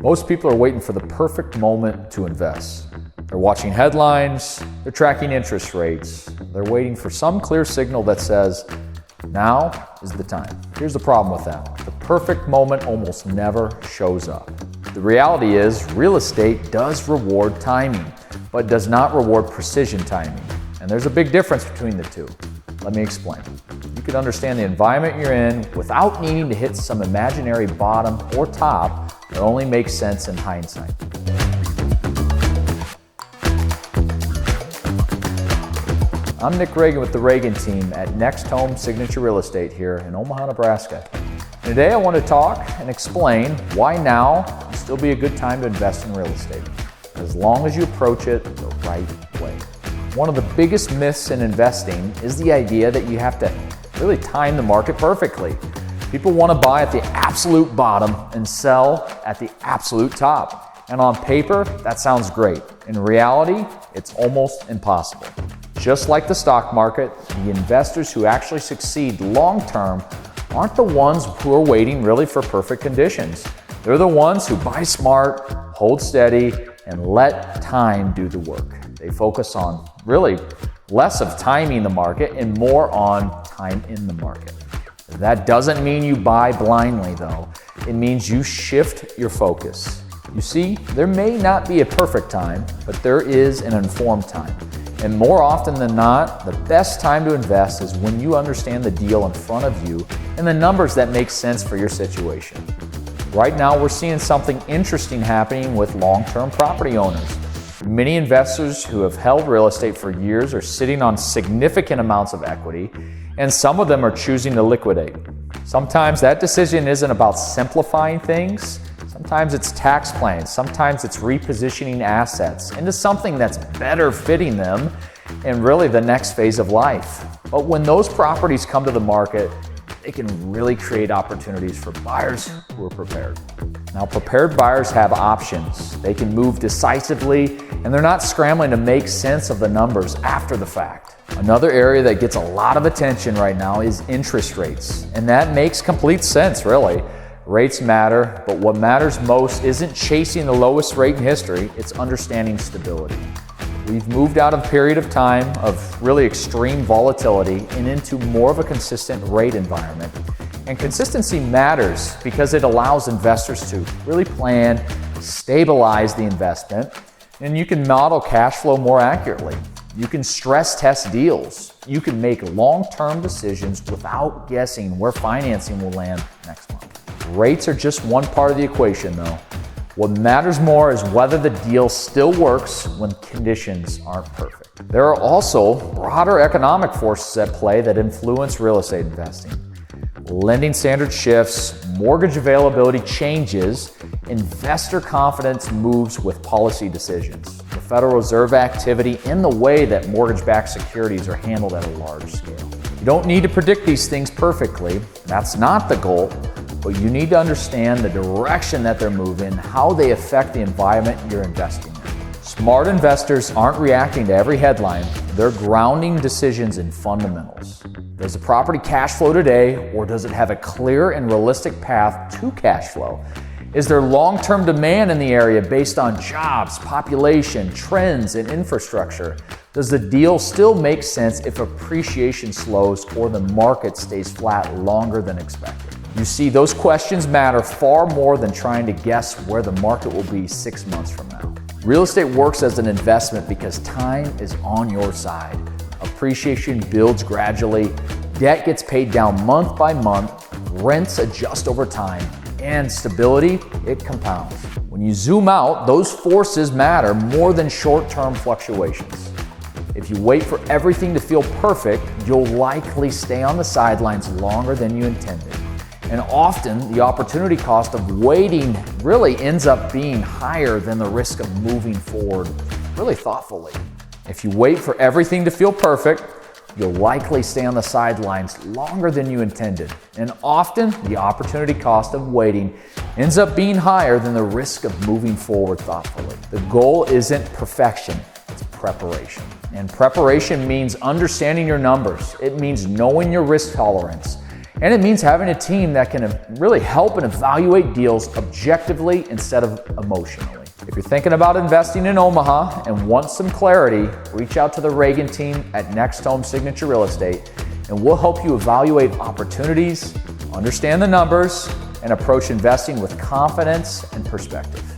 Most people are waiting for the perfect moment to invest. They're watching headlines, they're tracking interest rates, they're waiting for some clear signal that says, now is the time. Here's the problem with that. The perfect moment almost never shows up. The reality is, real estate does reward timing, but does not reward precision timing. And there's a big difference between the two. Let me explain. You can understand the environment you're in without needing to hit some imaginary bottom or top that only makes sense in hindsight. I'm Nick Ragan with the Ragan Team at NextHome Signature Real Estate here in Omaha, Nebraska. And today I want to talk and explain why now will still be a good time to invest in real estate, as long as you approach it the right way. One of the biggest myths in investing is the idea that you have to really time the market perfectly. People want to buy at the absolute bottom and sell at the absolute top. And on paper, that sounds great. In reality, it's almost impossible. Just like the stock market, the investors who actually succeed long-term aren't the ones who are waiting really for perfect conditions. They're the ones who buy smart, hold steady, and let time do the work. They focus on really less of timing the market and more on time in the market. That doesn't mean you buy blindly though. It means you shift your focus. You see, there may not be a perfect time, but there is an informed time. And more often than not, the best time to invest is when you understand the deal in front of you and the numbers that make sense for your situation. Right now, we're seeing something interesting happening with long-term property owners. Many investors who have held real estate for years are sitting on significant amounts of equity, and some of them are choosing to liquidate. Sometimes that decision isn't about simplifying things. Sometimes it's tax planning. Sometimes it's repositioning assets into something that's better fitting them in really the next phase of life. But when those properties come to the market, they can really create opportunities for buyers who are prepared. Now, prepared buyers have options. They can move decisively, and they're not scrambling to make sense of the numbers after the fact. Another area that gets a lot of attention right now is interest rates, and that makes complete sense, really. Rates matter, but what matters most isn't chasing the lowest rate in history, it's understanding stability. We've moved out of a period of time of really extreme volatility and into more of a consistent rate environment. And consistency matters because it allows investors to really plan, stabilize the investment, and you can model cash flow more accurately. You can stress test deals. You can make long-term decisions without guessing where financing will land next month. Rates are just one part of the equation though. What matters more is whether the deal still works when conditions aren't perfect. There are also broader economic forces at play that influence real estate investing. Lending standard shifts, mortgage availability changes, investor confidence moves with policy decisions, the Federal Reserve activity, and the way that mortgage-backed securities are handled at a large scale. You don't need to predict these things perfectly. That's not the goal. But you need to understand the direction that they're moving, how they affect the environment you're investing in. Smart investors aren't reacting to every headline. They're grounding decisions in fundamentals. Does the property cash flow today, or does it have a clear and realistic path to cash flow? Is there long-term demand in the area based on jobs, population, trends, and infrastructure? Does the deal still make sense if appreciation slows or the market stays flat longer than expected? You see, those questions matter far more than trying to guess where the market will be 6 months from now. Real estate works as an investment because time is on your side. Appreciation builds gradually, debt gets paid down month by month, rents adjust over time, and stability, it compounds. When you zoom out, those forces matter more than short-term fluctuations. If you wait for everything to feel perfect, you'll likely stay on the sidelines longer than you intended. And often, the opportunity cost of waiting really ends up being higher than the risk of moving forward really thoughtfully. If you wait for everything to feel perfect, you'll likely stay on the sidelines longer than you intended. And often, the opportunity cost of waiting ends up being higher than the risk of moving forward thoughtfully. The goal isn't perfection, it's preparation. And preparation means understanding your numbers. It means knowing your risk tolerance. And it means having a team that can really help and evaluate deals objectively instead of emotionally. If you're thinking about investing in Omaha and want some clarity, reach out to the Ragan team at NextHome Signature Real Estate, and we'll help you evaluate opportunities, understand the numbers, and approach investing with confidence and perspective.